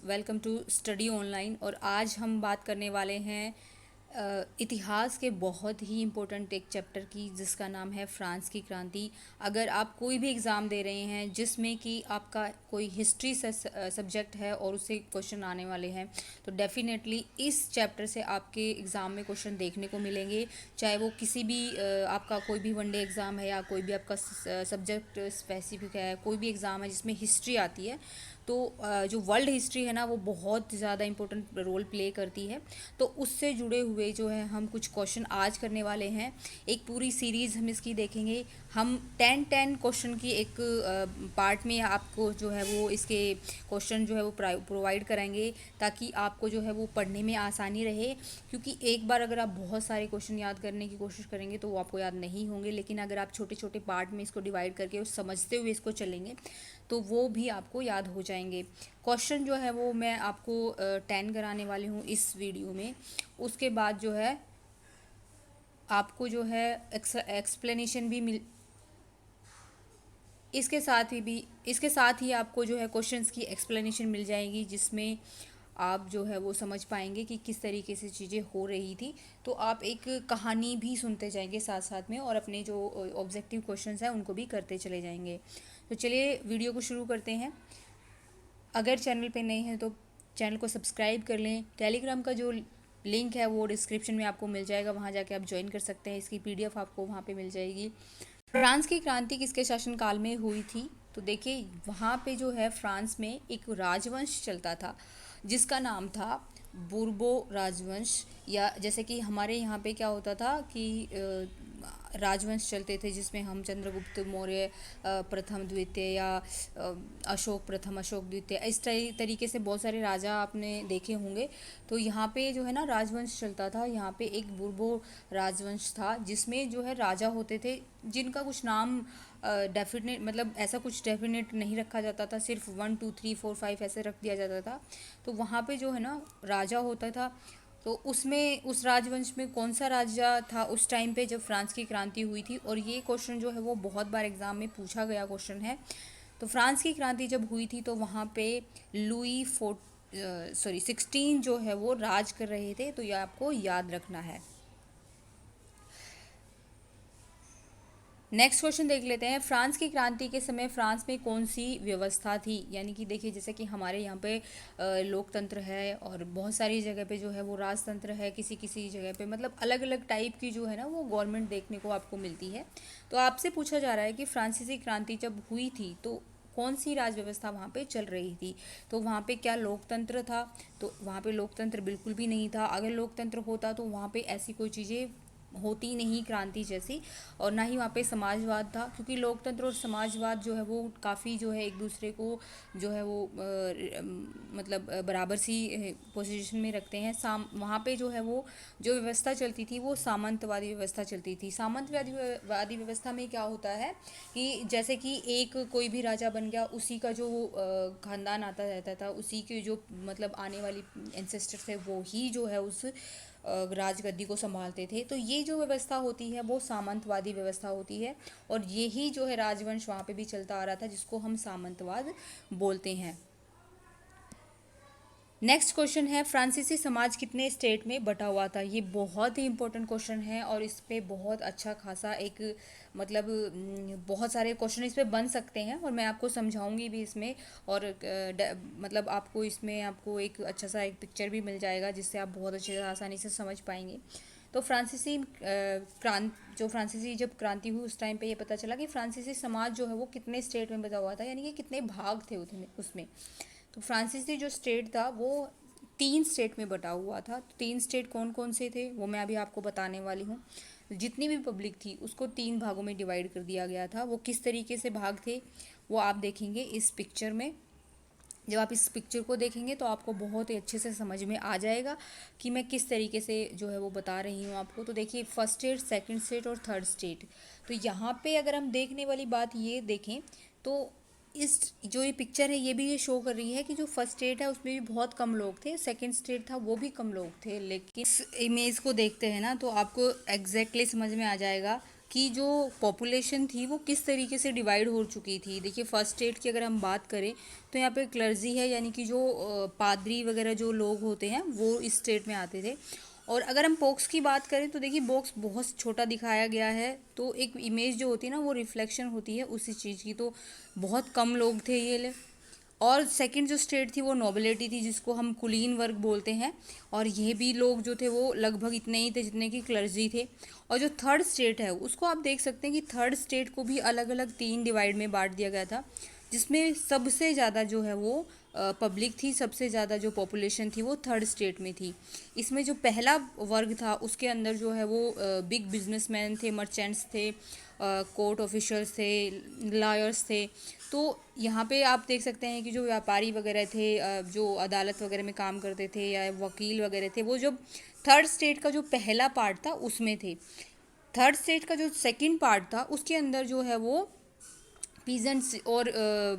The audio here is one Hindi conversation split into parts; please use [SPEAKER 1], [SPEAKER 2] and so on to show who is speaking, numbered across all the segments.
[SPEAKER 1] Welcome to study online. और आज हम बात करने वाले हैं इतिहास के बहुत ही इम्पोर्टेंट एक चैप्टर की, जिसका नाम है फ्रांस की क्रांति। अगर आप कोई भी एग्ज़ाम दे रहे हैं जिसमें कि आपका कोई हिस्ट्री से सब्जेक्ट है और उससे क्वेश्चन आने वाले हैं, तो डेफिनेटली इस चैप्टर से आपके एग्ज़ाम में क्वेश्चन देखने को मिलेंगे। चाहे वो किसी भी आपका कोई भी वनडे एग्ज़ाम है या कोई भी आपका सब्जेक्ट स्पेसिफिक है, कोई भी एग्ज़ाम है जिसमें हिस्ट्री आती है, तो जो वर्ल्ड हिस्ट्री है ना, वो बहुत ज़्यादा इम्पोर्टेंट रोल प्ले करती है। तो उससे जुड़े हुए जो है हम कुछ क्वेश्चन आज करने वाले हैं। एक पूरी सीरीज़ हम इसकी देखेंगे। हम 10 क्वेश्चन की एक पार्ट में आपको जो है वो इसके क्वेश्चन जो है वो प्रोवाइड कराएंगे, ताकि आपको जो है वो पढ़ने में आसानी रहे। क्योंकि एक बार अगर आप बहुत सारे क्वेश्चन याद करने की कोशिश करेंगे तो वो आपको याद नहीं होंगे, लेकिन अगर आप छोटे छोटे पार्ट में इसको डिवाइड करके और समझते हुए इसको चलेंगे तो वो भी आपको याद हो जाएंगे। क्वेश्चन जो है वो मैं आपको 10 कराने वाली हूँ इस वीडियो में। उसके बाद जो है आपको जो है एक्सप्लेनेशन भी मिल इसके साथ ही आपको जो है क्वेश्चंस की एक्सप्लेनेशन मिल जाएगी, जिसमें आप जो है वो समझ पाएंगे कि किस तरीके से चीज़ें हो रही थी। तो आप एक कहानी भी सुनते जाएंगे साथ साथ में, और अपने जो ऑब्जेक्टिव क्वेश्चंस हैं उनको भी करते चले जाएंगे। तो चलिए वीडियो को शुरू करते हैं। अगर चैनल पे नए हैं तो चैनल को सब्सक्राइब कर लें। टेलीग्राम का जो लिंक है वो डिस्क्रिप्शन में आपको मिल जाएगा, वहाँ जाके आप ज्वाइन कर सकते हैं। इसकी पीडीएफ आपको वहाँ पे मिल जाएगी। फ्रांस की क्रांति किसके शासनकाल में हुई थी? तो देखिए, वहाँ पे जो है फ्रांस में एक राजवंश चलता था जिसका नाम था बूर्बो राजवंश। या जैसे कि हमारे यहाँ पे क्या होता था कि राजवंश चलते थे, जिसमें हम चंद्रगुप्त मौर्य प्रथम द्वितीय या अशोक प्रथम अशोक द्वितीय, इस तरीके से बहुत सारे राजा आपने देखे होंगे। तो यहाँ पे जो है ना राजवंश चलता था। यहाँ पे एक बुर्बो राजवंश था जिसमें जो है राजा होते थे जिनका कुछ नाम डेफिनेट, मतलब ऐसा कुछ डेफिनेट नहीं रखा जाता था, सिर्फ 1 2 3 4 5 ऐसे रख दिया जाता था। तो वहाँ पे जो है ना राजा होता था। तो उसमें उस राजवंश में कौन सा राजा था उस टाइम पे जब फ्रांस की क्रांति हुई थी? और ये क्वेश्चन जो है वो बहुत बार एग्जाम में पूछा गया क्वेश्चन है। तो फ्रांस की क्रांति जब हुई थी तो वहाँ पे लुई 16 जो है वो राज कर रहे थे। तो ये आपको याद रखना है। नेक्स्ट क्वेश्चन देख लेते हैं। फ्रांस की क्रांति के समय फ्रांस में कौन सी व्यवस्था थी? यानी कि देखिए, जैसे कि हमारे यहाँ पे लोकतंत्र है और बहुत सारी जगह पे जो है वो राजतंत्र है। किसी किसी जगह पे मतलब अलग अलग टाइप की जो है ना वो गवर्नमेंट देखने को आपको मिलती है। तो आपसे पूछा जा रहा है कि फ्रांसीसी क्रांति जब हुई थी तो कौन सी राज व्यवस्था वहाँ पे चल रही थी? तो वहाँ पे क्या लोकतंत्र था? तो वहाँ पे लोकतंत्र बिल्कुल भी नहीं था। अगर लोकतंत्र होता तो वहाँ पे ऐसी कोई चीज़ें होती नहीं क्रांति जैसी। और ना ही वहाँ पे समाजवाद था, क्योंकि लोकतंत्र और समाजवाद जो है वो काफ़ी जो है एक दूसरे को जो है वो मतलब बराबर सी पोजीशन में रखते हैं। वहाँ पे जो है वो जो व्यवस्था चलती थी वो सामंतवादी व्यवस्था चलती थी। सामंतवादी व्यवस्था में क्या होता है कि जैसे कि एक कोई भी राजा बन गया, उसी का जो खानदान आता रहता था, उसी के जो मतलब आने वाली एंसेस्टर थे वो ही जो है उस राजगद्दी को संभालते थे। तो ये जो व्यवस्था होती है वो सामंतवादी व्यवस्था होती है, और यही जो है राजवंश वहाँ पे भी चलता आ रहा था, जिसको हम सामंतवाद बोलते हैं। नेक्स्ट क्वेश्चन है, फ्रांसीसी समाज कितने स्टेट में बटा हुआ था? ये बहुत ही इंपॉर्टेंट क्वेश्चन है और इस पे बहुत अच्छा खासा एक मतलब बहुत सारे क्वेश्चन इस पे बन सकते हैं, और मैं आपको समझाऊंगी भी इसमें। और मतलब आपको इसमें आपको एक अच्छा सा एक पिक्चर भी मिल जाएगा, जिससे आप बहुत अच्छे से आसानी से समझ पाएंगे। तो फ्रांसीसी जब क्रांति हुई उस टाइम पे ये पता चला कि फ्रांसीसी समाज जो है वो कितने स्टेट में बटा हुआ था, यानी कि कितने भाग थे उसमें। तो फ्रांसीसी जो स्टेट था वो 3 स्टेट में बटा हुआ था। तो 3 स्टेट कौन कौन से थे वो मैं अभी आपको बताने वाली हूँ। जितनी भी पब्लिक थी उसको 3 भागों में डिवाइड कर दिया गया था। वो किस तरीके से भाग थे वो आप देखेंगे इस पिक्चर में। जब आप इस पिक्चर को देखेंगे तो आपको बहुत ही अच्छे से समझ में आ जाएगा कि मैं किस तरीके से जो है वो बता रही हूँ आपको। तो देखिए, फर्स्ट स्टेट, सेकंड स्टेट और थर्ड स्टेट। तो यहाँ पे अगर हम देखने वाली बात ये देखें तो इस जो ये पिक्चर है ये भी ये शो कर रही है कि जो फर्स्ट स्टेट है उसमें भी बहुत कम लोग थे, सेकंड स्टेट था वो भी कम लोग थे। लेकिन इस इमेज को देखते हैं ना तो आपको एग्जैक्टली समझ में आ जाएगा कि जो पॉपुलेशन थी वो किस तरीके से डिवाइड हो चुकी थी। देखिए फर्स्ट स्टेट की अगर हम बात करें तो यहाँ पे क्लर्जी है, यानी कि जो पादरी वगैरह जो लोग होते हैं वो इस स्टेट में आते थे। और अगर हम बॉक्स की बात करें तो देखिए बॉक्स बहुत छोटा दिखाया गया है, तो एक इमेज जो होती है ना वो रिफ्लेक्शन होती है उसी चीज़ की। तो बहुत कम लोग थे ये। और सेकंड जो स्टेट थी वो नोबिलिटी थी, जिसको हम कुलीन वर्ग बोलते हैं, और ये भी लोग जो थे वो लगभग इतने ही थे जितने कि क्लर्जी थे। और जो थर्ड स्टेट है उसको आप देख सकते हैं कि थर्ड स्टेट को भी अलग अलग 3 डिवाइड में बांट दिया गया था, जिसमें सबसे ज़्यादा जो है वो पब्लिक थी, सबसे ज़्यादा जो पॉपुलेशन थी वो थर्ड स्टेट में थी। इसमें जो पहला वर्ग था उसके अंदर जो है वो बिग बिजनेसमैन थे, मर्चेंट्स थे, कोर्ट ऑफिशल्स थे, लॉयर्स थे। तो यहाँ पे आप देख सकते हैं कि जो व्यापारी वगैरह थे, जो अदालत वगैरह में काम करते थे या वकील वगैरह थे, वो जब थर्ड स्टेट का जो पहला पार्ट था उसमें थे। थर्ड स्टेट का जो सेकंड पार्ट था उसके अंदर जो है वो पीजेंट्स और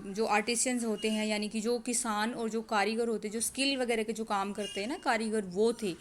[SPEAKER 1] जो आर्टिशियंस होते हैं, यानी कि जो किसान और जो कारीगर होते हैं, जो स्किल वगैरह के जो काम करते हैं ना कारीगर, वो थे।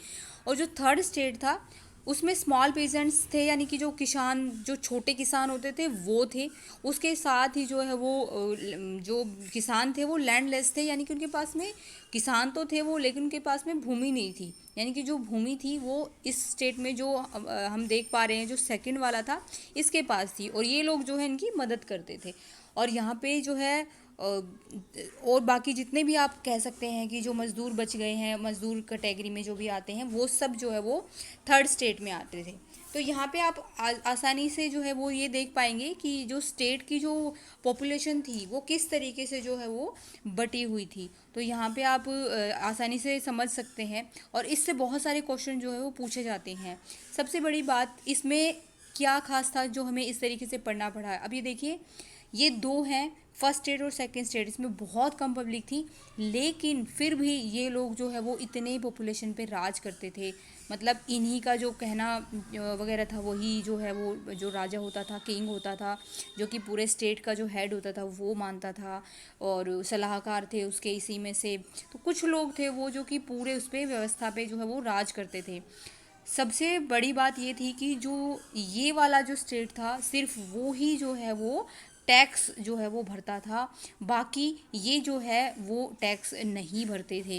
[SPEAKER 1] और जो थर्ड स्टेट था उसमें स्मॉल पेजेंट्स थे, यानी कि जो किसान, जो छोटे किसान होते थे वो थे। उसके साथ ही जो है वो जो किसान थे वो लैंडलेस थे, यानी कि उनके पास में किसान तो थे वो, लेकिन उनके पास में भूमि नहीं थी। यानी कि जो भूमि थी वो इस स्टेट में जो हम देख पा रहे हैं जो सेकंड वाला था इसके पास थी, और ये लोग जो है इनकी मदद करते थे। और यहाँ पे जो है और बाकी जितने भी आप कह सकते हैं कि जो मज़दूर बच गए हैं, मज़दूर कैटेगरी में जो भी आते हैं, वो सब जो है वो थर्ड स्टेट में आते थे। तो यहाँ पे आप आसानी से जो है वो ये देख पाएंगे कि जो स्टेट की जो पॉपुलेशन थी वो किस तरीके से जो है वो बटी हुई थी। तो यहाँ पे आप आसानी से समझ सकते हैं, और इससे बहुत सारे क्वेश्चन जो है वो पूछे जाते हैं। सबसे बड़ी बात इसमें क्या खास था जो हमें इस तरीके से पढ़ना पड़ा है। अब ये देखिए, ये दो हैं, फर्स्ट स्टेट और सेकंड स्टेट, इसमें बहुत कम पब्लिक थी, लेकिन फिर भी ये लोग जो है वो इतने ही पॉपुलेशन पे राज करते थे। मतलब इन्हीं का जो कहना वगैरह था वही जो है वो जो राजा होता था, किंग होता था, जो कि पूरे स्टेट का जो हेड होता था वो मानता था, और सलाहकार थे उसके इसी में से। तो कुछ लोग थे वो जो कि पूरे उस पर व्यवस्था पे जो है वो राज करते थे। सबसे बड़ी बात ये थी कि जो ये वाला जो स्टेट था सिर्फ वो ही जो है वो टैक्स जो है वो भरता था, बाकी ये जो है वो टैक्स नहीं भरते थे।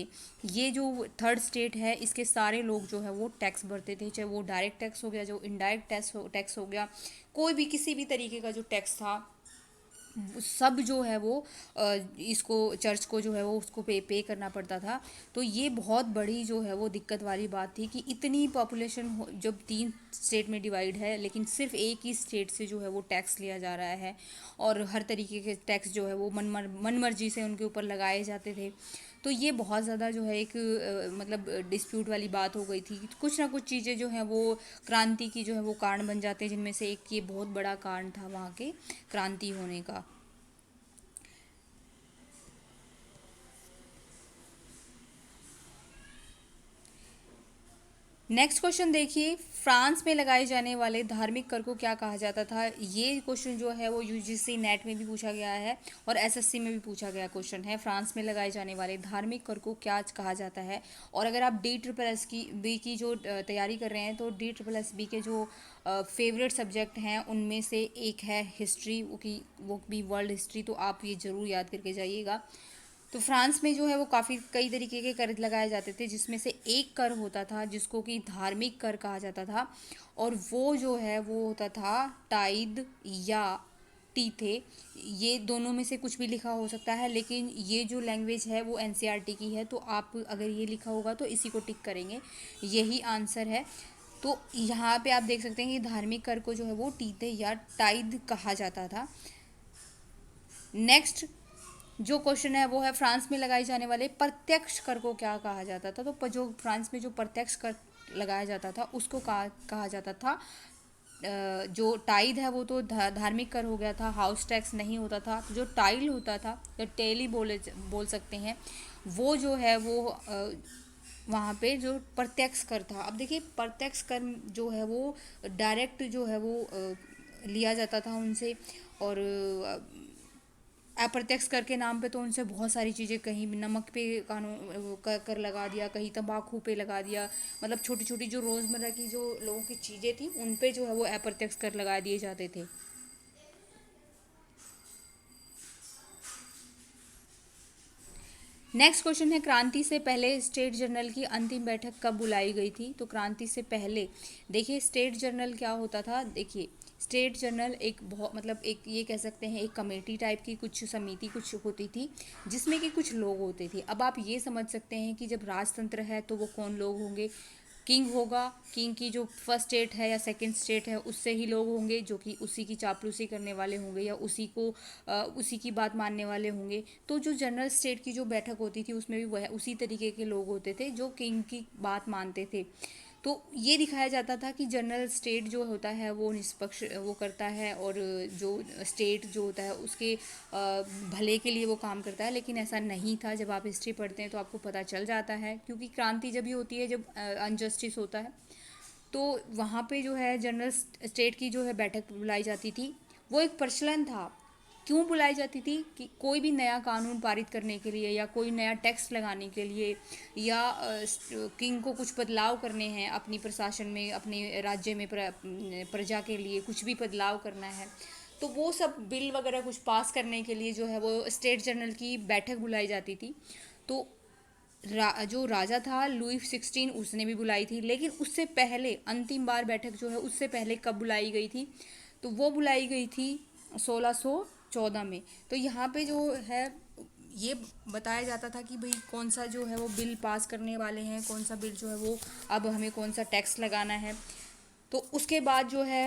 [SPEAKER 1] ये जो थर्ड स्टेट है इसके सारे लोग जो है वो टैक्स भरते थे, चाहे वो डायरेक्ट टैक्स हो गया, जो इनडायरेक्ट टैक्स हो गया, कोई भी किसी भी तरीके का जो टैक्स था सब जो है वो इसको चर्च को जो है वो उसको पे करना पड़ता था। तो ये बहुत बड़ी जो है वो दिक्कत वाली बात थी कि इतनी पॉपुलेशन जब 3 स्टेट में डिवाइड है, लेकिन सिर्फ एक ही स्टेट से जो है वो टैक्स लिया जा रहा है, और हर तरीके के टैक्स जो है वो मन मर्जी से उनके ऊपर लगाए जाते थे। तो ये बहुत ज़्यादा जो है एक मतलब डिस्प्यूट वाली बात हो गई थी। कुछ ना कुछ चीज़ें जो हैं वो क्रांति की जो है वो कारण बन जाते हैं, जिनमें से एक ये बहुत बड़ा कारण था वहाँ के क्रांति होने का। नेक्स्ट क्वेश्चन देखिए, फ्रांस में लगाए जाने वाले धार्मिक कर को क्या कहा जाता था। ये क्वेश्चन जो है वो यूजीसी नेट में भी पूछा गया है और एसएससी में भी पूछा गया क्वेश्चन है। फ्रांस में लगाए जाने वाले धार्मिक कर को क्या कहा जाता है। और अगर आप DSSS की बी की जो तैयारी कर रहे हैं तो DSSS बी के जो फेवरेट सब्जेक्ट हैं उनमें से एक है हिस्ट्री, वो भी वर्ल्ड हिस्ट्री, तो आप ये ज़रूर याद करके जाइएगा। तो फ्रांस में जो है वो काफ़ी कई तरीके के कर लगाए जाते थे, जिसमें से एक कर होता था जिसको कि धार्मिक कर कहा जाता था, और वो जो है वो होता था टाइद या टी थे। ये दोनों में से कुछ भी लिखा हो सकता है, लेकिन ये जो लैंग्वेज है वो एनसीईआरटी की है, तो आप अगर ये लिखा होगा तो इसी को टिक करेंगे, यही आंसर है। तो यहाँ पे आप देख सकते हैं कि धार्मिक कर को जो है वो टीते या टाइद कहा जाता था। नेक्स्ट जो क्वेश्चन है वो है, फ्रांस में लगाए जाने वाले प्रत्यक्ष कर को क्या कहा जाता था। तो जो फ्रांस में जो प्रत्यक्ष कर लगाया जाता था उसको कहा जाता था जो टाइद है वो तो धार्मिक कर हो गया था, हाउस टैक्स नहीं होता था। जो टाइल होता था या टेली बोल सकते हैं, वो जो है वो वहाँ पे जो प्रत्यक्ष कर था। अब देखिए प्रत्यक्ष कर जो है वो डायरेक्ट जो है वो लिया जाता था उनसे, और अप्रत्यक्ष कर के नाम पे तो उनसे बहुत सारी चीज़ें, कहीं नमक पे कानून कर लगा दिया, कहीं तंबाकू पे लगा दिया, मतलब छोटी छोटी जो रोज़मर्रा की जो लोगों की चीज़ें थी उन पे जो है वो अप्रत्यक्ष कर लगा दिए जाते थे। नेक्स्ट क्वेश्चन है, क्रांति से पहले स्टेट जर्नल की अंतिम बैठक कब बुलाई गई थी? तो क्रांति से पहले देखिए स्टेट जर्नल क्या होता था। देखिए स्टेट जर्नल एक बहुत मतलब एक ये कह सकते हैं एक कमेटी टाइप की कुछ समिति कुछ होती थी जिसमें कि कुछ लोग होते थे। अब आप ये समझ सकते हैं कि जब राजतंत्र है तो वो कौन लोग होंगे? किंग होगा, किंग की जो फर्स्ट स्टेट है या सेकंड स्टेट है उससे ही लोग होंगे जो कि उसी की चापलूसी करने वाले होंगे या उसी की बात मानने वाले होंगे। तो जो जनरल स्टेट की जो बैठक होती थी उसमें भी वह उसी तरीके के लोग होते थे जो किंग की बात मानते थे। तो ये दिखाया जाता था कि जनरल स्टेट जो होता है वो निष्पक्ष वो करता है और जो स्टेट जो होता है उसके भले के लिए वो काम करता है, लेकिन ऐसा नहीं था। जब आप हिस्ट्री पढ़ते हैं तो आपको पता चल जाता है, क्योंकि क्रांति जब भी होती है जब अनजस्टिस होता है तो वहाँ पे जो है जनरल स्टेट की जो है बैठक बुलाई जाती थी। वो एक प्रचलन था। क्यों बुलाई जाती थी? कि कोई भी नया कानून पारित करने के लिए या कोई नया टैक्स लगाने के लिए या किंग को कुछ बदलाव करने हैं अपनी प्रशासन में, अपने राज्य में प्रजा के लिए कुछ भी बदलाव करना है, तो वो सब बिल वगैरह कुछ पास करने के लिए जो है वो स्टेट जनरल की बैठक बुलाई जाती थी। तो जो राजा था लुई 16 उसने भी बुलाई थी, लेकिन उससे पहले अंतिम बार बैठक जो है उससे पहले कब बुलाई गई थी? तो वो बुलाई गई थी 1614 में। तो यहाँ पे जो है ये बताया जाता था कि भाई कौन सा जो है वो बिल पास करने वाले हैं, कौन सा बिल जो है वो अब हमें कौन सा टैक्स लगाना है। तो उसके बाद जो है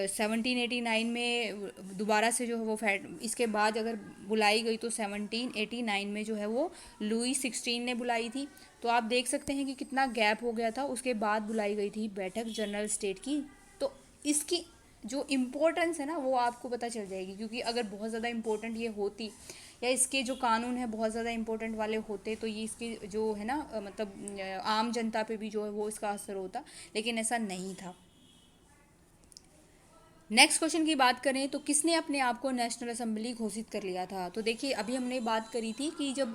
[SPEAKER 1] 1789 में दोबारा से जो है वो इसके बाद अगर बुलाई गई तो 1789 में जो है वो लुई 16 ने बुलाई थी। तो आप देख सकते हैं कि कितना गैप हो गया था, उसके बाद बुलाई गई थी बैठक जनरल स्टेट की। तो इसकी जो इम्पोर्टेंस है ना वो आपको पता चल जाएगी, क्योंकि अगर बहुत ज़्यादा इम्पोर्टेंट ये होती या इसके जो कानून है बहुत ज़्यादा इम्पोर्टेंट वाले होते तो ये इसके जो है ना मतलब आम जनता पे भी जो है वो इसका असर होता, लेकिन ऐसा नहीं था। नेक्स्ट क्वेश्चन की बात करें तो किसने अपने आप को नेशनल असेंबली घोषित कर लिया था? तो देखिए अभी हमने बात करी थी कि जब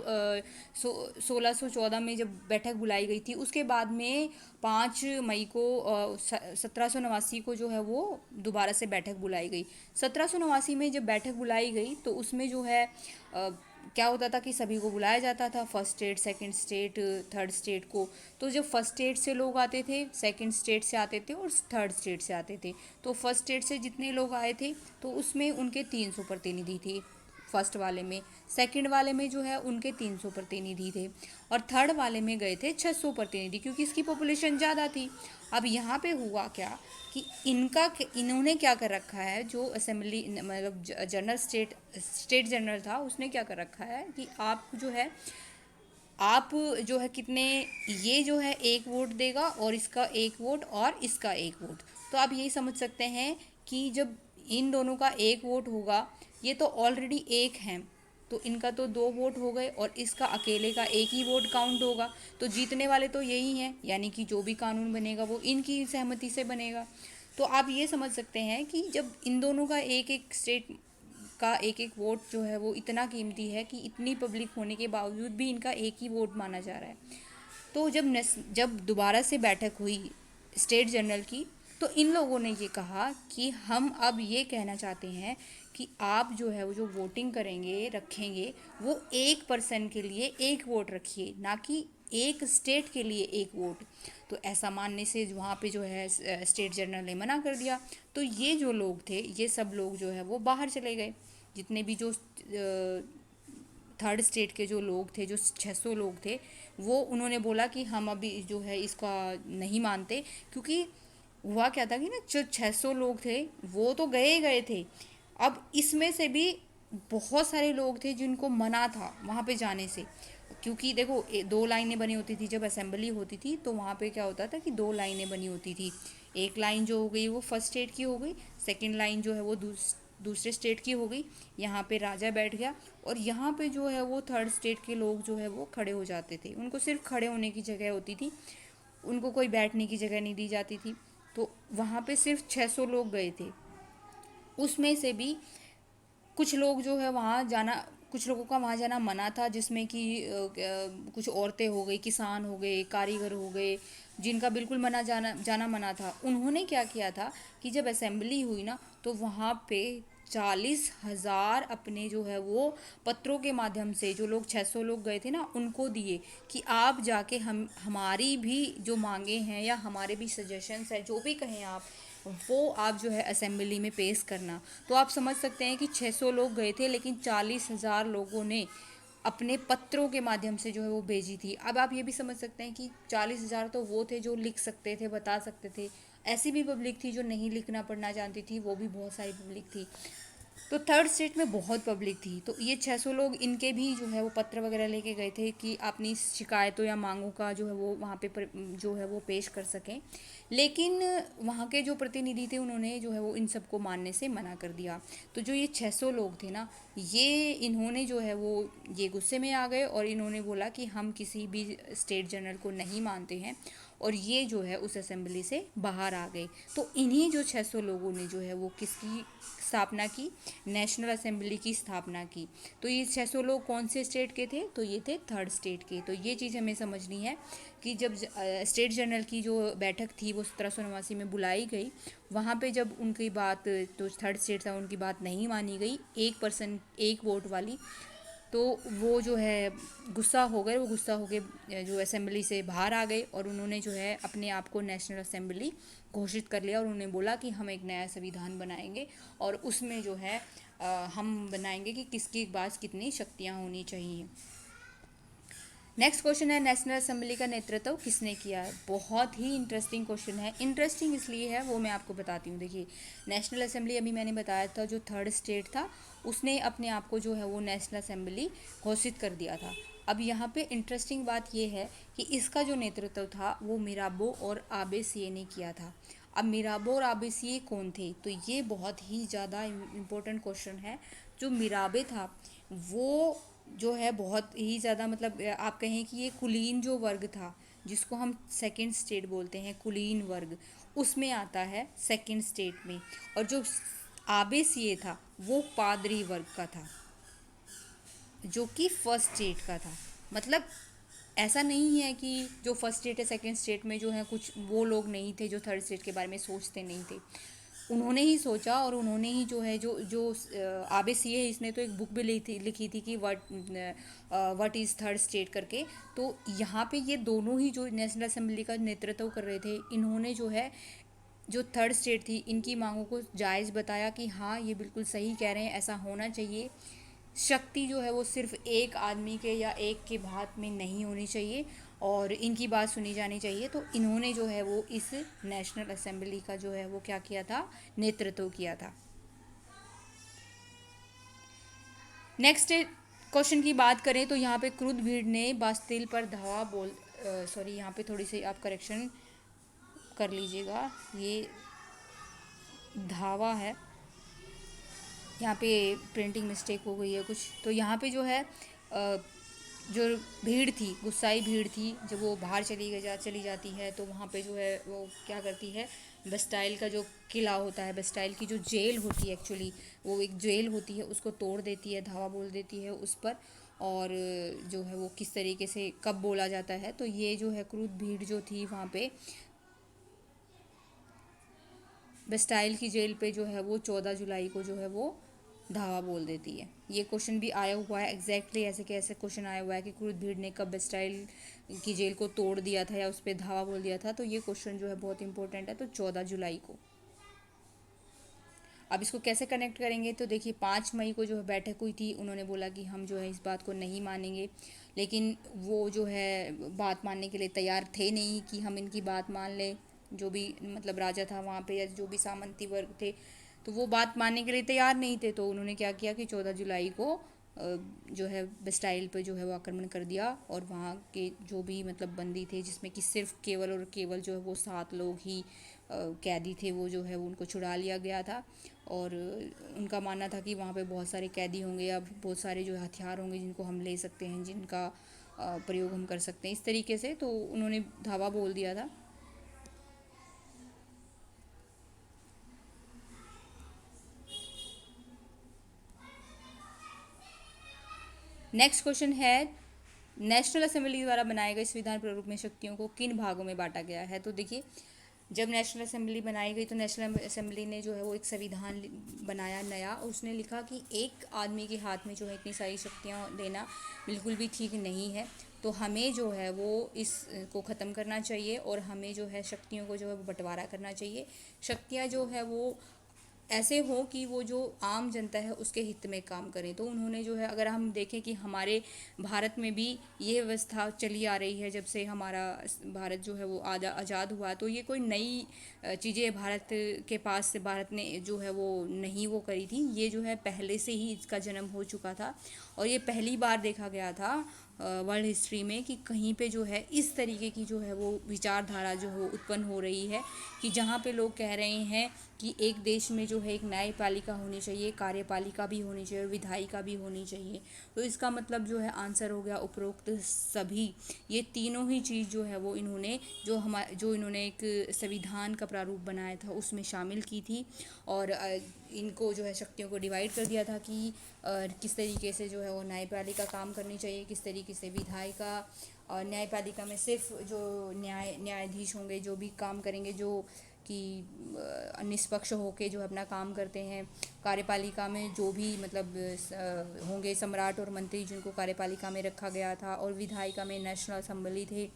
[SPEAKER 1] 1614 में जब बैठक बुलाई गई थी उसके बाद में 5 मई को 1789 को जो है वो दोबारा से बैठक बुलाई गई। 1789 में जब बैठक बुलाई गई तो उसमें जो है क्या होता था कि सभी को बुलाया जाता था, first state, second state, third state को। तो जब फर्स्ट स्टेट से लोग आते थे, सेकंड स्टेट से आते थे और थर्ड स्टेट से आते थे। तो फर्स्ट स्टेट से जितने लोग आए थे तो उसमें उनके 300 प्रतिनिधि थे फर्स्ट वाले में, सेकंड वाले में जो है उनके 300 प्रतिनिधि थे और थर्ड वाले में गए थे 600 प्रतिनिधि, क्योंकि इसकी पॉपुलेशन ज़्यादा थी। अब यहाँ पे हुआ क्या कि इन्होंने क्या कर रखा है, जो असेंबली मतलब जनरल स्टेट जनरल था उसने क्या कर रखा है कि आप जो है कितने, ये जो है एक वोट देगा और इसका एक वोट और इसका एक वोट। तो आप यही समझ सकते हैं कि जब इन दोनों का एक वोट होगा, ये तो ऑलरेडी एक हैं, तो इनका तो 2 वोट हो गए और इसका अकेले का एक ही वोट काउंट होगा। तो जीतने वाले तो यही हैं, यानी कि जो भी कानून बनेगा वो इनकी सहमति से बनेगा। तो आप ये समझ सकते हैं कि जब इन दोनों का एक एक स्टेट का एक एक वोट जो है वो इतना कीमती है कि इतनी पब्लिक होने के बावजूद भी इनका एक ही वोट माना जा रहा है। तो जब दोबारा से बैठक हुई स्टेट जनरल की तो इन लोगों ने ये कहा कि हम अब ये कहना चाहते हैं कि आप जो है वो जो वोटिंग करेंगे रखेंगे वो एक पर्सन के लिए एक वोट रखिए, ना कि एक स्टेट के लिए एक वोट। तो ऐसा मानने से वहाँ पे जो है स्टेट जनरल ने मना कर दिया। तो ये जो लोग थे ये सब लोग जो है वो बाहर चले गए। जितने भी जो थर्ड स्टेट के जो लोग थे, जो 600 लोग थे, वो उन्होंने बोला कि हम अभी जो है इसका नहीं मानते। क्योंकि हुआ क्या था कि ना जो 600 लोग थे वो तो गए थे, अब इसमें से भी बहुत सारे लोग थे जिनको मना था वहाँ पे जाने से। क्योंकि देखो 2 लाइनें बनी होती थी जब असेंबली होती थी, तो वहाँ पे क्या होता था कि 2 लाइनें बनी होती थी। एक लाइन जो हो गई वो फर्स्ट स्टेट की हो गई, सेकंड लाइन जो है वो दूसरे स्टेट की हो गई। यहाँ पे राजा बैठ गया और यहाँ पे जो है वो थर्ड स्टेट के लोग जो है वो खड़े हो जाते थे। उनको सिर्फ खड़े होने की जगह होती थी, उनको कोई बैठने की जगह नहीं दी जाती थी। तो वहाँ पे सिर्फ 600 लोग गए थे, उसमें से भी कुछ लोग जो है वहाँ जाना, कुछ लोगों का वहाँ जाना मना था, जिसमें कि कुछ औरतें हो गई, किसान हो गए, कारीगर हो गए, जिनका बिल्कुल मना जाना जाना मना था। उन्होंने क्या किया था कि जब असेंबली हुई ना, तो वहाँ पे 40,000 अपने जो है वो पत्रों के माध्यम से, जो लोग 600 लोग गए थे ना, उनको दिए कि आप जाके हमारी भी जो मांगे हैं या हमारे भी सजेशंस हैं, जो भी कहें आप, वो आप जो है असेंबली में पेश करना। तो आप समझ सकते हैं कि 600 लोग गए थे, लेकिन 40,000 लोगों ने अपने पत्रों के माध्यम से जो है वो भेजी थी। अब आप ये भी समझ सकते हैं कि 40,000 तो वो थे जो लिख सकते थे, बता सकते थे। ऐसी भी पब्लिक थी जो नहीं लिखना पढ़ना जानती थी, वो भी बहुत सारी पब्लिक थी। तो थर्ड स्टेट में बहुत पब्लिक थी, तो ये 600 लोग इनके भी जो है वो पत्र वगैरह लेके गए थे कि अपनी शिकायतों या मांगों का जो है वो वहाँ पे जो है वो पेश कर सकें। लेकिन वहाँ के जो प्रतिनिधि थे, उन्होंने जो है वो इन सबको मानने से मना कर दिया। तो जो ये 600 लोग थे ना, ये इन्होंने जो है वो ये गुस्से में आ गए और इन्होंने बोला कि हम किसी भी स्टेट जनरल को नहीं मानते हैं, और ये जो है उस असेंबली से बाहर आ गए। तो इन्हीं जो 600 लोगों ने जो है वो किसकी स्थापना की, नेशनल असेंबली की स्थापना की। तो ये 600 लोग कौन से स्टेट के थे, तो ये थे थर्ड स्टेट के। तो ये चीज़ हमें समझनी है कि जब स्टेट जनरल की जो बैठक थी वो 1789 में बुलाई गई, वहाँ पे जब उनकी बात, तो थर्ड स्टेट था, उनकी बात नहीं मानी गई, एक पर्सन एक वोट वाली, तो वो जो है गुस्सा हो गए। वो गुस्सा हो के जो असेंबली से बाहर आ गए और उन्होंने जो है अपने आप को नेशनल असेंबली घोषित कर लिया, और उन्होंने बोला कि हम एक नया संविधान बनाएंगे और उसमें जो है हम बनाएंगे कि किसकी पास कितनी शक्तियाँ होनी चाहिए। नेक्स्ट क्वेश्चन है, नेशनल असेंबली का नेतृत्व किसने किया है। बहुत ही इंटरेस्टिंग क्वेश्चन है। इंटरेस्टिंग इसलिए है, वो मैं आपको बताती हूँ। देखिए, नेशनल असेंबली अभी मैंने बताया था, जो थर्ड स्टेट था उसने अपने आप को जो है वो नेशनल असेंबली घोषित कर दिया था। अब यहाँ पे इंटरेस्टिंग बात ये है कि इसका जो नेतृत्व था वो मिराबो और आबे सिए ने किया था। अब मिराबो और आबे सिए कौन थे, तो ये बहुत ही ज़्यादा इम्पोर्टेंट क्वेश्चन है। जो मिराबे था वो जो है बहुत ही ज़्यादा, मतलब आप कहें कि ये कुलीन जो वर्ग था, जिसको हम सेकंड स्टेट बोलते हैं, कुलीन वर्ग, उसमें आता है सेकंड स्टेट में। और जो आबे सिए था वो पादरी वर्ग का था, जो कि फर्स्ट स्टेट का था। मतलब ऐसा नहीं है कि जो फर्स्ट स्टेट है सेकंड स्टेट में जो है कुछ वो लोग नहीं थे जो थर्ड स्टेट के बारे में सोचते नहीं थे। उन्होंने ही सोचा और उन्होंने ही जो है जो जो आबे सी है, इसने तो एक बुक भी लिखी थी कि व्हाट इज़ थर्ड स्टेट करके। तो यहाँ पे ये दोनों ही जो नेशनल असेंबली का नेतृत्व कर रहे थे, इन्होंने जो है जो थर्ड स्टेट थी इनकी मांगों को जायज़ बताया कि हाँ ये बिल्कुल सही कह रहे हैं, ऐसा होना चाहिए। शक्ति जो है वो सिर्फ एक आदमी के या एक के हाथ में नहीं होनी चाहिए और इनकी बात सुनी जानी चाहिए। तो इन्होंने जो है वो इस नेशनल असेंबली का जो है वो क्या किया था, नेतृत्व किया था। नेक्स्ट क्वेश्चन की बात करें तो यहाँ पे क्रुद्ध भीड़ ने बास्तिल पर धावा बोल, सॉरी यहाँ पे थोड़ी सी आप करेक्शन कर लीजिएगा, ये धावा है, यहाँ पे प्रिंटिंग मिस्टेक हो गई है कुछ। तो यहाँ पे जो है जो भीड़ थी, गुस्साई भीड़ थी, जब वो बाहर चली जाती है तो वहाँ पे जो है वो क्या करती है, बस्टाइल का जो किला होता है, बस्टाइल की जो जेल होती है, एक्चुअली वो एक जेल होती है, उसको तोड़ देती है, धावा बोल देती है उस पर। और जो है वो किस तरीके से कब बोला जाता है, तो ये जो है क्रुद्ध भीड़ जो थी वहाँ पे बस्टाइल की जेल पे जो है वो 14 जुलाई को जो है वो धावा बोल देती है। ये क्वेश्चन भी आया हुआ है, एग्जैक्टली ऐसे कैसे क्वेश्चन आया हुआ है कि क्रुद्ध भीड़ ने कब बस्टाइल की जेल को तोड़ दिया था या उस पर धावा बोल दिया था। तो ये क्वेश्चन जो है बहुत इंपॉर्टेंट है, तो 14 जुलाई को। अब इसको कैसे कनेक्ट करेंगे, तो देखिए 5 मई को जो है बैठक हुई थी, उन्होंने बोला कि हम जो है इस बात को नहीं मानेंगे, लेकिन वो जो है बात मानने के लिए तैयार थे नहीं कि हम इनकी बात मान लें। जो भी मतलब राजा था वहाँ पे या जो भी सामंती वर्ग थे, तो वो बात मानने के लिए तैयार नहीं थे। तो उन्होंने क्या किया कि 14 जुलाई को जो है बस्टाइल पे जो है वो आक्रमण कर दिया, और वहाँ के जो भी मतलब बंदी थे, जिसमें कि सिर्फ केवल और केवल जो है वो 7 लोग ही कैदी थे, वो जो है वो उनको छुड़ा लिया गया था। और उनका मानना था कि वहाँ पे बहुत सारे कैदी होंगे या बहुत सारे जो हथियार होंगे जिनको हम ले सकते हैं, जिनका प्रयोग हम कर सकते हैं इस तरीके से। तो उन्होंने धावा बोल दिया था। नेक्स्ट क्वेश्चन है, नेशनल असेंबली द्वारा बनाए गए संविधान प्रारूप में शक्तियों को किन भागों में बांटा गया है। तो देखिए, जब नेशनल असेंबली बनाई गई तो नेशनल असेंबली ने जो है वो एक संविधान बनाया नया, और उसने लिखा कि एक आदमी के हाथ में जो है इतनी सारी शक्तियाँ देना बिल्कुल भी ठीक नहीं है। तो हमें जो है वो इस को ख़त्म करना चाहिए, और हमें जो है शक्तियों को जो है वो बंटवारा करना चाहिए। शक्तियाँ जो है वो ऐसे हो कि वो जो आम जनता है उसके हित में काम करें। तो उन्होंने जो है, अगर हम देखें कि हमारे भारत में भी ये व्यवस्था चली आ रही है जब से हमारा भारत जो है वो आज़ाद हुआ, तो ये कोई नई चीज़ें भारत के पास से भारत ने जो है वो नहीं वो करी थी। ये जो है पहले से ही इसका जन्म हो चुका था, और ये पहली बार देखा गया था वर्ल्ड हिस्ट्री में कि कहीं पे जो है इस तरीके की जो है वो विचारधारा जो है उत्पन्न हो रही है, कि जहाँ पे लोग कह रहे हैं कि एक देश में जो है एक न्यायपालिका होनी चाहिए, कार्यपालिका भी होनी चाहिए और विधायिका भी होनी चाहिए। तो इसका मतलब जो है आंसर हो गया उपरोक्त सभी। ये तीनों ही चीज़ जो है वो इन्होंने जो इन्होंने एक संविधान का प्रारूप बनाया था उसमें शामिल की थी, और इनको जो है शक्तियों को डिवाइड कर दिया था कि किस तरीके से जो है वो न्यायपालिका काम करनी चाहिए, किस तरीके से विधायिका, और न्यायपालिका में सिर्फ जो न्यायाधीश होंगे जो भी काम करेंगे, जो कि निष्पक्ष होके जो अपना काम करते हैं। कार्यपालिका में जो भी मतलब होंगे सम्राट और मंत्री जिनको कार्यपालिका में रखा गया था, और विधायिका में नेशनल असेंबली थे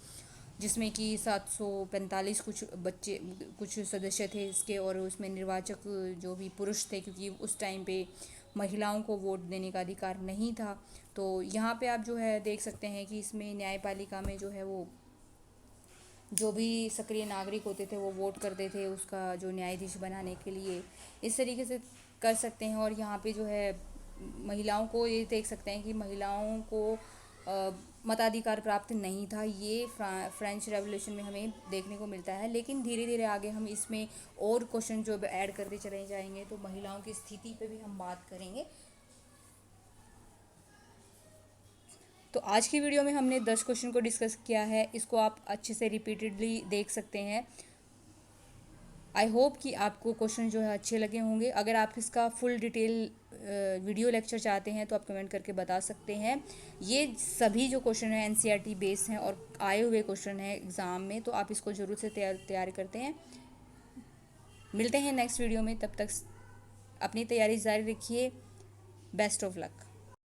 [SPEAKER 1] जिसमें कि 745 कुछ सदस्य थे इसके, और उसमें निर्वाचक जो भी पुरुष थे, क्योंकि उस टाइम पे महिलाओं को वोट देने का अधिकार नहीं था। तो यहाँ पे आप जो है देख सकते हैं कि इसमें न्यायपालिका में जो है वो जो भी सक्रिय नागरिक होते थे वो वोट करते थे उसका जो न्यायाधीश बनाने के लिए। इस तरीके से कर सकते हैं। और यहाँ पे जो है महिलाओं को ये देख सकते हैं कि महिलाओं को मताधिकार प्राप्त नहीं था। ये फ्रेंच रेवोल्यूशन में हमें देखने को मिलता है, लेकिन धीरे धीरे आगे हम इसमें और क्वेश्चन जो ऐड करते चले जाएंगे तो महिलाओं की स्थिति पे भी हम बात करेंगे। तो आज की वीडियो में हमने 10 क्वेश्चन को डिस्कस किया है, इसको आप अच्छे से रिपीटेडली देख सकते हैं। आई होप कि आपको क्वेश्चन जो है अच्छे लगे होंगे। अगर आप इसका फुल डिटेल वीडियो लेक्चर चाहते हैं तो आप कमेंट करके बता सकते हैं। ये सभी जो क्वेश्चन है एनसीईआरटी बेस हैं और आए हुए क्वेश्चन हैं एग्ज़ाम में, तो आप इसको ज़रूर से तैयार करते हैं। मिलते हैं नेक्स्ट वीडियो में, तब तक अपनी तैयारी जारी रखिए। Best of luck.